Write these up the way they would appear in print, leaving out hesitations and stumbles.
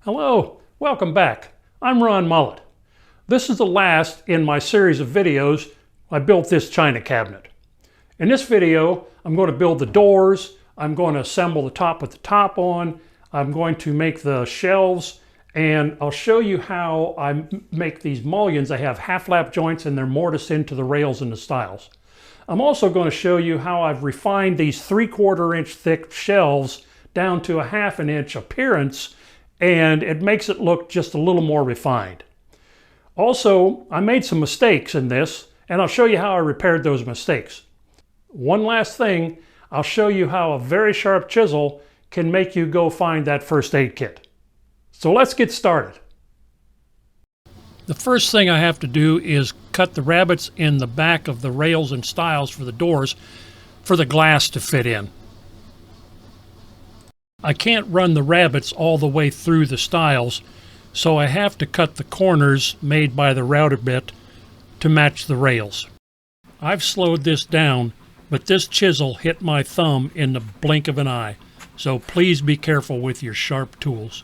Hello, welcome back. I'm Ron Mullet. This is the last in my series of videos. I built this china cabinet. In this video, I'm going to build the doors, I'm going to assemble the top with the top on, I'm going to make the shelves, and I'll show you how I make these mullions. I have half-lap joints and they're mortised into the rails and the stiles. I'm also going to show you how I've refined these 3/4 inch thick shelves down to a 1/2 inch appearance, and it makes it look just a little more refined. Also, I made some mistakes in this, and I'll show you how I repaired those mistakes. One last thing, I'll show you how a very sharp chisel can make you go find that first aid kit. So let's get started. The first thing I have to do is cut the rabbets in the back of the rails and stiles for the doors for the glass to fit in. I can't run the rabbets all the way through the stiles, so I have to cut the corners made by the router bit to match the rails. I've slowed this down, but this chisel hit my thumb in the blink of an eye, so please be careful with your sharp tools.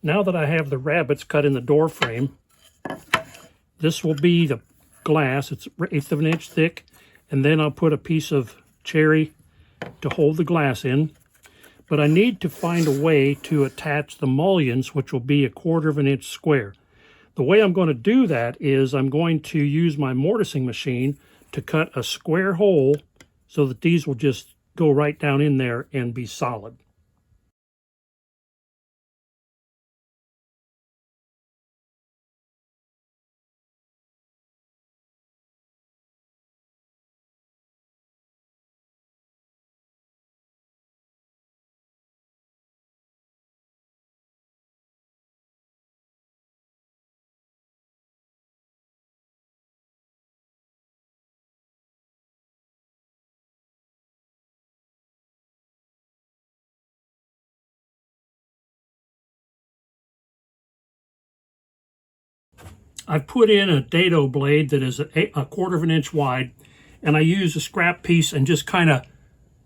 Now that I have the rabbets cut in the door frame, this will be the glass. It's 1/8 of an inch thick, and then I'll put a piece of cherry to hold the glass in. But I need to find a way to attach the mullions, which will be 1/4 of an inch square. The way I'm going to do that is I'm going to use my mortising machine to cut a square hole so that these will just go right down in there and be solid. I've put in a dado blade that is 1/4 of an inch wide, and I used a scrap piece and just kind of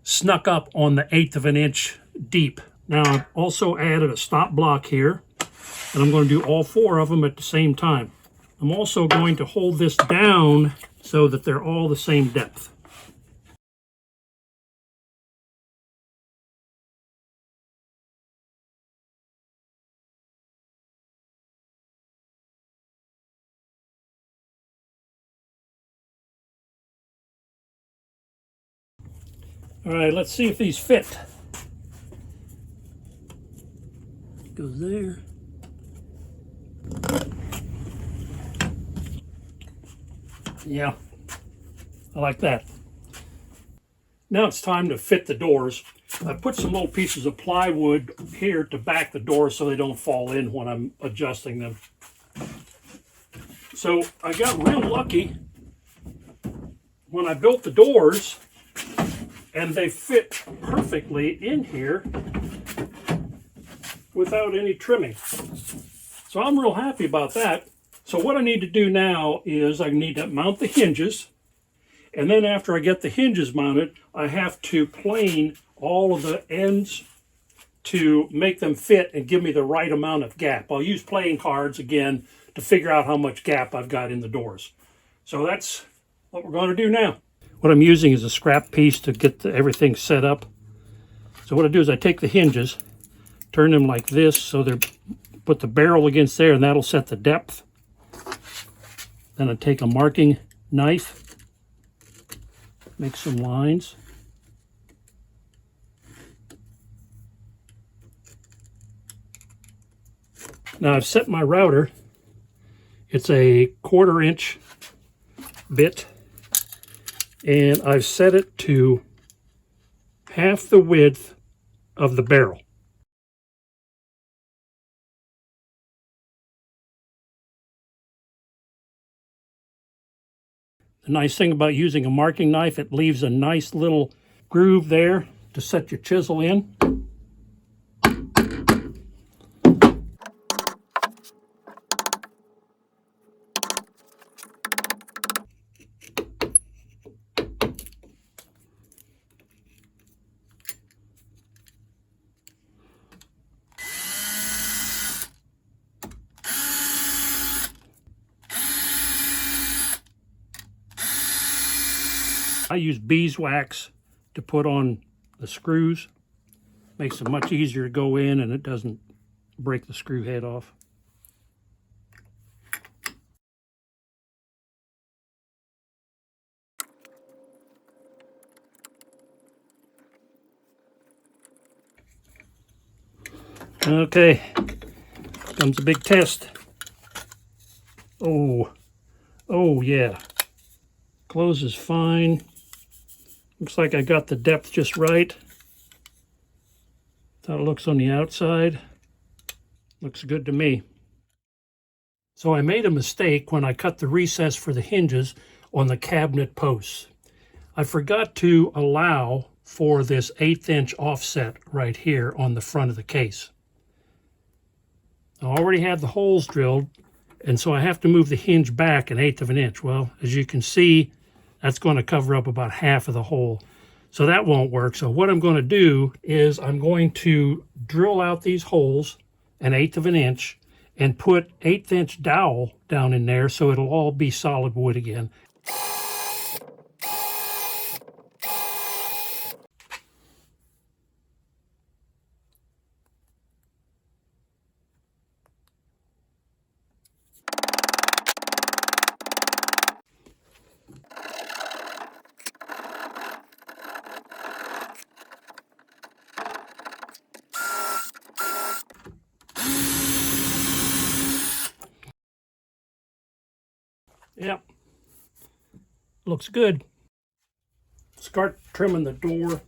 snuck up on the 1/8 of an inch deep. Now I've also added a stop block here, and I'm going to do all 4 of them at the same time. I'm also going to hold this down so that they're all the same depth. All right, let's see if these fit. Goes there. Yeah, I like that. Now it's time to fit the doors. I put some little pieces of plywood here to back the doors so they don't fall in when I'm adjusting them. So I got real lucky when I built the doors, and they fit perfectly in here without any trimming. So I'm real happy about that. So what I need to do now is I need to mount the hinges, and then after I get the hinges mounted, I have to plane all of the ends to make them fit and give me the right amount of gap. I'll use playing cards again to figure out how much gap I've got in the doors. So that's what we're going to do now. What I'm using is a scrap piece to get everything set up. So what I do is I take the hinges, turn them like this so they're put the barrel against there, and that'll set the depth. Then I take a marking knife, make some lines. Now I've set my router. It's a 1/4 inch bit, and I've set it to half the width of the barrel. The nice thing about using a marking knife, it leaves a nice little groove there to set your chisel in. I use beeswax to put on the screws. Makes them much easier to go in and it doesn't break the screw head off. Okay, comes a big test. Oh yeah, closes fine. Looks like I got the depth just right. That's how it looks on the outside. Looks good to me. So I made a mistake when I cut the recess for the hinges on the cabinet posts. I forgot to allow for this 1/8 inch offset right here on the front of the case. I already had the holes drilled, and so I have to move the hinge back 1/8 of an inch. Well, as you can see, that's going to cover up about half of the hole. So that won't work. So what I'm going to do is I'm going to drill out these holes 1/8 of an inch and put 1/8 inch dowel down in there so it'll all be solid wood again. Yep, looks good. Start trimming the door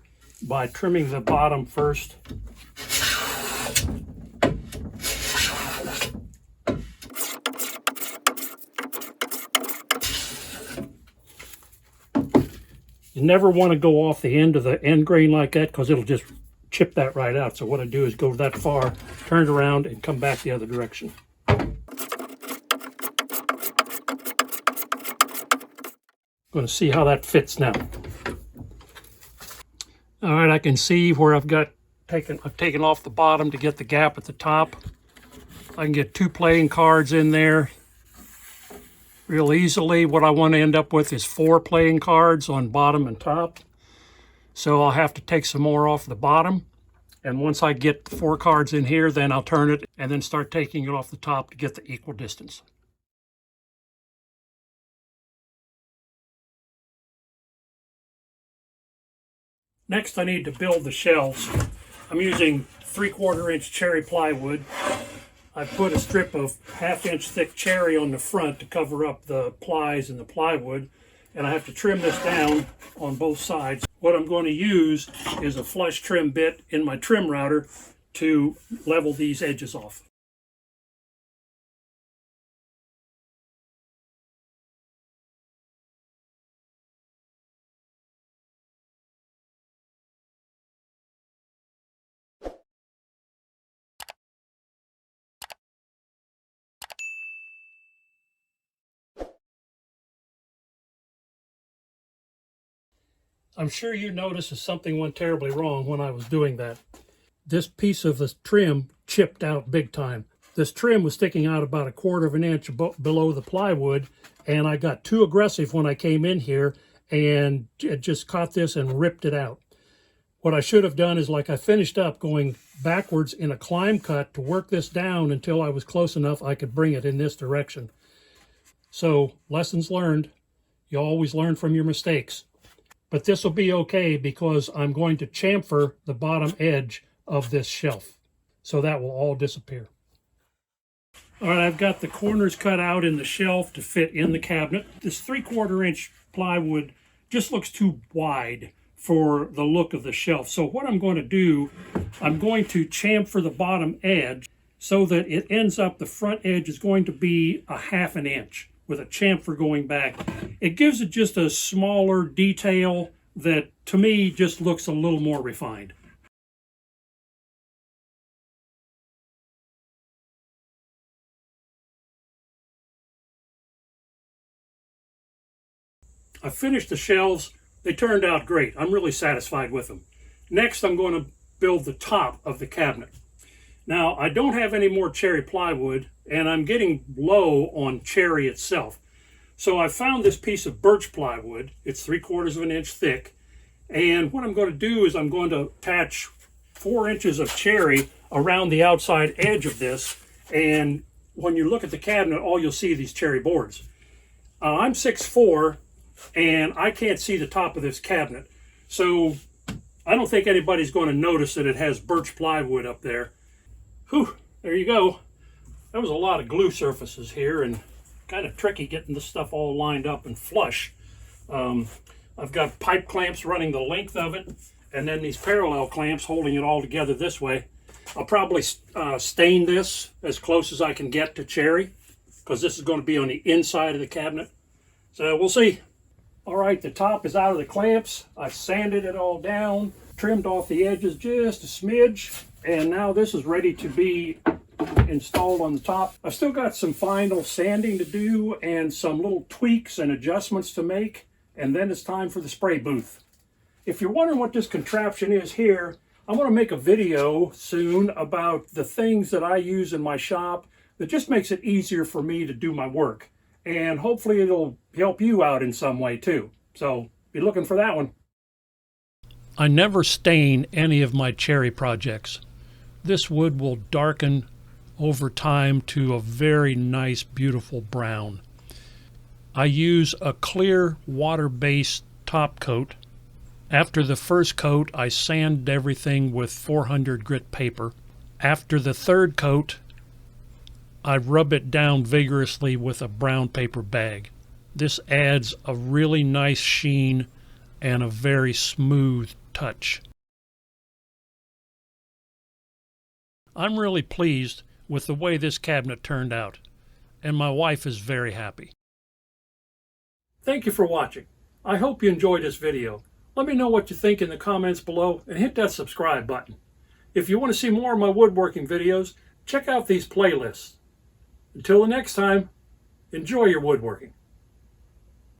by trimming the bottom first. You never want to go off the end of the end grain like that because it'll just chip that right out. So what I do is go that far, turn it around, and come back the other direction. Going to see how that fits now. All right, I can see where I've taken off the bottom to get the gap at the top. I can get 2 playing cards in there real easily. What I want to end up with is 4 playing cards on bottom and top. So I'll have to take some more off the bottom. And once I get the 4 cards in here, then I'll turn it and then start taking it off the top to get the equal distance. Next, I need to build the shelves. I'm using 3/4 inch cherry plywood. I put a strip of 1/2 inch thick cherry on the front to cover up the plies and the plywood, and I have to trim this down on both sides. What I'm going to use is a flush trim bit in my trim router to level these edges off. I'm sure you noticed that something went terribly wrong when I was doing that. This piece of the trim chipped out big time. This trim was sticking out about 1/4 of an inch below the plywood, and I got too aggressive when I came in here and it just caught this and ripped it out. What I should have done is, like I finished up, going backwards in a climb cut to work this down until I was close enough I could bring it in this direction. So, lessons learned. You always learn from your mistakes. But this will be okay because I'm going to chamfer the bottom edge of this shelf. So that will all disappear. All right, I've got the corners cut out in the shelf to fit in the cabinet. This 3/4 inch plywood just looks too wide for the look of the shelf. So what I'm going to do, I'm going to chamfer the bottom edge so that it ends up, the front edge is going to be 1/2 an inch, with a chamfer going back. It gives it just a smaller detail that to me just looks a little more refined. I finished the shelves. They turned out great. I'm really satisfied with them. Next, I'm going to build the top of the cabinet. Now, I don't have any more cherry plywood, and I'm getting low on cherry itself. So I found this piece of birch plywood. It's 3/4 of an inch thick. And what I'm going to do is I'm going to attach 4 inches of cherry around the outside edge of this. And when you look at the cabinet, all you'll see are these cherry boards. I'm 6'4", and I can't see the top of this cabinet. So I don't think anybody's going to notice that it has birch plywood up there. Whew, there you go. There was a lot of glue surfaces here and kind of tricky getting this stuff all lined up and flush. I've got pipe clamps running the length of it, and then these parallel clamps holding it all together this way. I'll probably stain this as close as I can get to cherry, because this is going to be on the inside of the cabinet. So we'll see. All right, the top is out of the clamps. I sanded it all down, trimmed off the edges just a smidge, and now this is ready to be installed on the top. I've still got some final sanding to do and some little tweaks and adjustments to make, and then it's time for the spray booth. If you're wondering what this contraption is here, I want to make a video soon about the things that I use in my shop that just makes it easier for me to do my work. And hopefully it'll help you out in some way too. So be looking for that one. I never stain any of my cherry projects. This wood will darken over time to a very nice, beautiful brown. I use a clear water-based top coat. After the first coat, I sand everything with 400 grit paper. After the third coat, I rub it down vigorously with a brown paper bag. This adds a really nice sheen and a very smooth touch. I'm really pleased with the way this cabinet turned out, and my wife is very happy. Thank you for watching. I hope you enjoyed this video. Let me know what you think in the comments below and hit that subscribe button. If you want to see more of my woodworking videos, check out these playlists. Until the next time, enjoy your woodworking.